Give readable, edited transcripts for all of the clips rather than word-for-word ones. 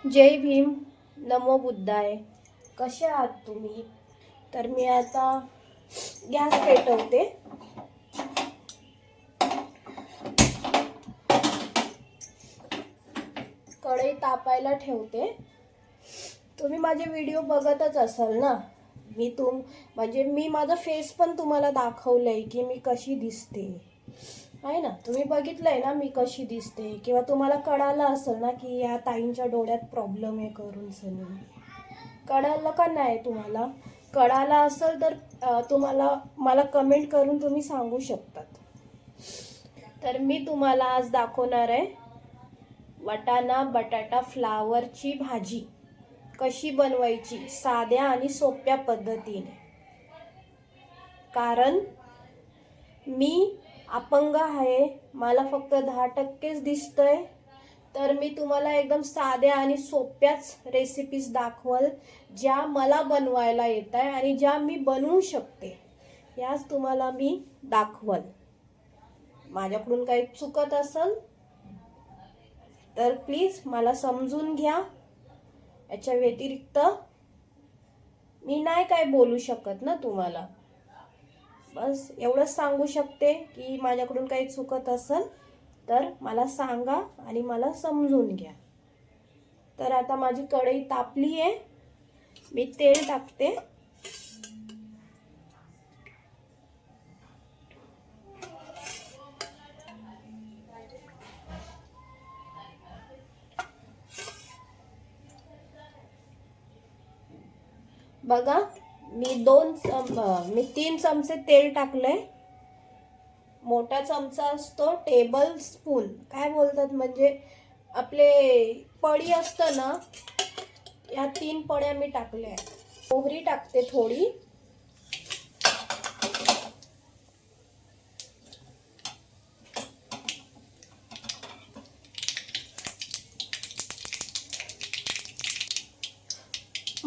जय भीम. नमो बुद्धाय. कसे आहात तुम्ही? तर मी आता गॅस पेटवते. कढई तापायला ठेवते. तुम्ही माझे व्हिडिओ बघतच असाल ना. मी माझा फेस पण तुम्हाला दाखवलंय की मी कशी दिसते आहे ना. तुम्ही बघितलंय ना मी कशी दिसते, किंवा तुम्हाला कळालं असेल ना की या ताईंच्या डोळ्यात प्रॉब्लेम आहे करून सनी. कळालं का नाही? तुम्हाला कळालं असेल तर तुम्हाला मला कमेंट करून तुम्ही सांगू शकतात. तर मी तुम्हाला आज दाखवणार आहे वाटाणा बटाटा फ्लावरची भाजी कशी बनवायची साध्या आणि सोप्या पद्धतीने. कारण मी अपंग आहे, मला फक्त 10%च दिसतंय. तर मी तुम्हाला एकदम साध्या आणि सोप्याच रेसिपीज दाखवल ज्या मला बनवायला येत आहे आणि ज्या मी बनवू शकते, याच तुम्हाला मी दाखवल. माझ्याकडून काही चुकत असेल तर प्लीज मला समजून घ्या. याच्या व्यतिरिक्त मी नाही काय बोलू शकत ना तुम्हाला. बस एवढंच सांगू शकते की माझ्याकडून काही चुकत असेल तर मला सांगा आणि मला समजून घ्या. तर आता माझी कढई तापली आहे. मी तेल टाकते. बघा मी 3 चमचे तेल टाकलंय. मोठा चमचा असतो टेबल स्पून, काय बोलतात म्हणजे आपले पडी असतं ना, या 3 पड्या मी टाकल्या. मोहरी टाकते थोडी.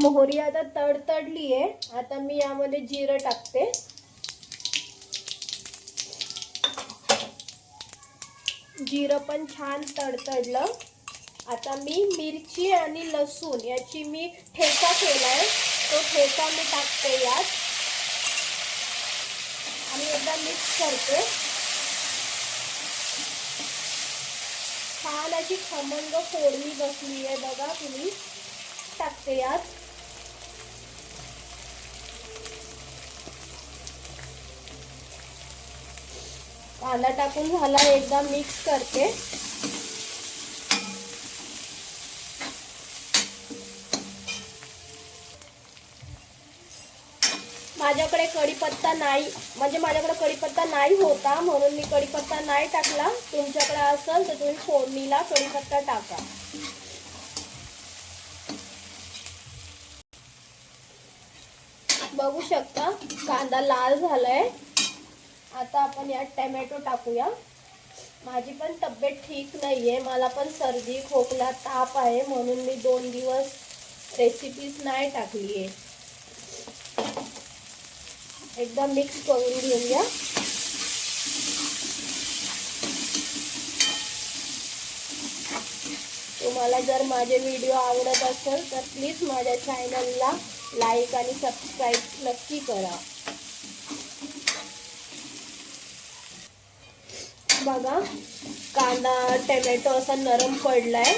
मोहरी आता तडतडली आहे. आता मी यामध्ये जिरं टाकते. जिरं पण छान तडतडलं. आता मी मिरची आणि लसूण याची मी ठेचा केलाय, तो ठेचा मी टाकते यात आणि एकदा मिक्स करते. छान अशी खमंग फोडणी बसली आहे बघा तुम्ही. टाकते यात. कांदा टाकून झाला, एकदा मिक्स करते. माझ्याकडे कढीपत्ता नाही, म्हणजे माझ्याकडे कढीपत्ता नाही होता म्हणून मी कढीपत्ता नाही टाकला. तुमच्याकडे असेल तर तुम्ही फोडणीला कढीपत्ता टाका. बघू शकता कांदा लाल झालाय. आता आपण यात टोमॅटो टाकूया. माझी पण तब्येत ठीक नाहीये, मला पण सर्दी खोकला ताप आहे म्हणून मी 2 दिवस रेसिपीज नाही टाकली आहे. एकदा मिक्स करून घेऊया. तुम्हाला जर माझे व्हिडिओ आवडत असेल तर प्लीज माझ्या चॅनलला लाईक आणि सबस्क्राईब नक्की करा. बघा कांदा टोमॅटो असा नरम पडलाय.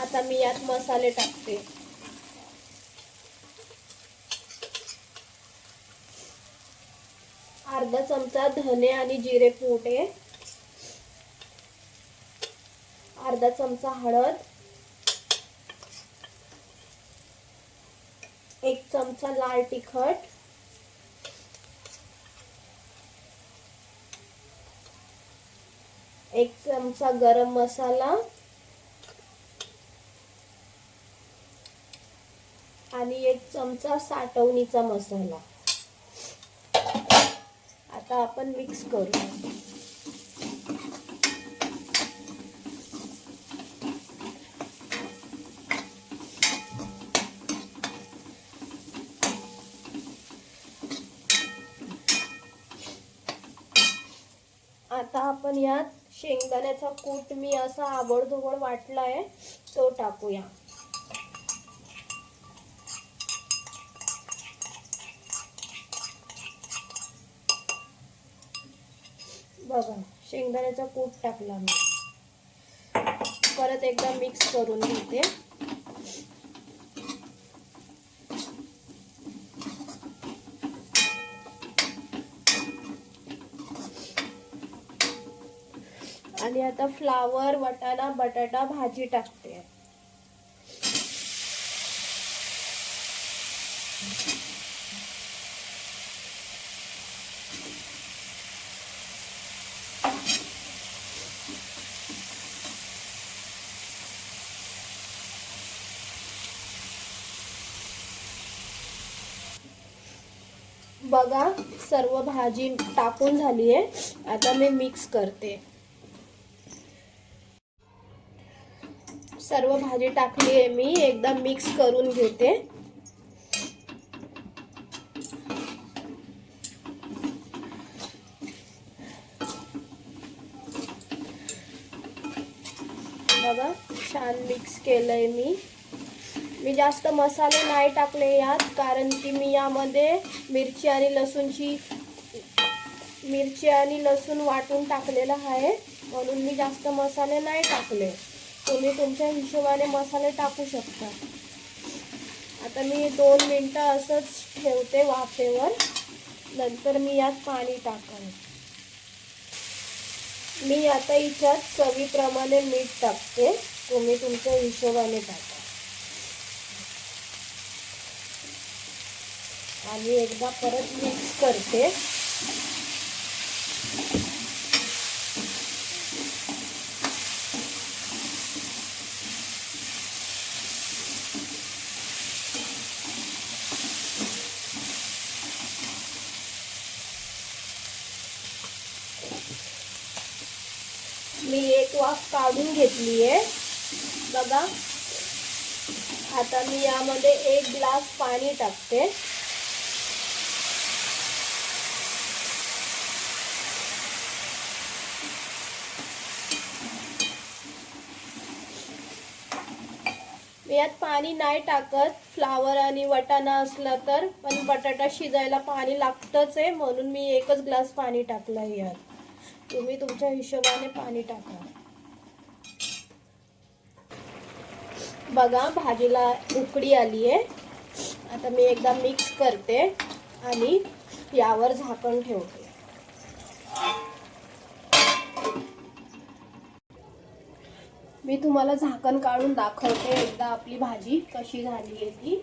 आता मी यात मसाले टाकते. अर्धा चमचा धने आणि जिरे पूड, अर्धा चमचा हळद, 1 चमचा लाल तिखट, 1 चमचा गरम मसाला आणि 1 चमचा साठवणीचा मसाला. आता आपण मिक्स करू. आता आपण यात शेंगदाण्याचा कूट मी असा आबडधोबड वाटलाय तो टाकूया. बघा शेंगदाण्याचा कूट टाकला मी. परत एकदा मिक्स करून घेते. आणि आता फ्लावर, वाटाणा, बटाटा भाजी टाकते. बघा सर्व भाजी टाकून झाली आहे. आता मी मिक्स करते. सर्व भाजी टाकली आहे मी, एकदा मिक्स करून घेते. बघा छान मिक्स केलंय मी जास्त मसाले नाही टाकले यात, कारण की मी यामध्ये मिरची आणि लसूण वाटून टाकलेला आहे, म्हणून मी जास्त मसाले नाही टाकले. तुम्ही तुमच्या हिशोबाने मसाले टाकू शकता. आता मी 2 मिनिटं असंच ठेवते वाफेवर, नंतर मी यात पाणी टाकेन. मी आता याच्यात चवीप्रमाणे मीठ टाकते, तुम्ही तुमच्या हिशोबाने टाका. आणि एकदा परत मिक्स करते. मी एक वाफ काढून घेतली आहे. बघा आता मी यामध्ये 1 ग्लास पाणी टाकते. मी यात पाणी नाही टाकत, फ्लावर आणि वाटाणा असला तर, पण बटाटा शिजायला पाणी लागतच आहे, म्हणून मी 1च ग्लास पाणी टाकलं यात. तुम्ही तुमच्या हिशोबाने पाणी टाका. बघा भाजीला उकळी आली आहे. आता मी एकदा मिक्स करते आणि यावर झाकण ठेवते. मी तुम्हाला झाकण काढून दाखवते एकदा आपली भाजी कशी झाली आहे ती.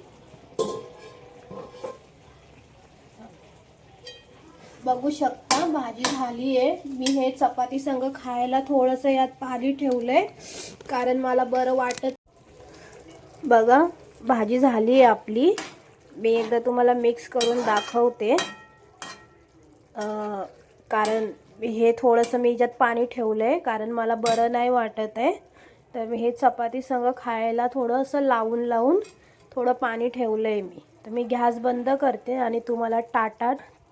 बघू शकता भाजी झाली आहे. मी हे चपाती संग खायला थोडंसं यात पाणी ठेवलंय, कारण मला बरं वाटत. बघा भाजी झाली आहे आपली. मी एकदा तुम्हाला मिक्स करून दाखवते, कारण हे थोडंसं मी याच्यात पाणी ठेवलंय, कारण मला बरं नाही वाटत आहे. तर मी हे चपाती संग खायला थोडंसं लावून थोडं पाणी ठेवलंय मी. तर मी गॅस बंद करते आणि तुम्हाला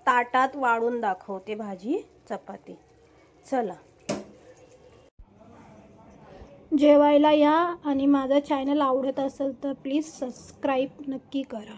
ताटात वाढून दाखवते भाजी चपाती. चला जेवायला या, आणि माझा चॅनल आवडत असेल तर प्लीज सबस्क्राईब नक्की करा.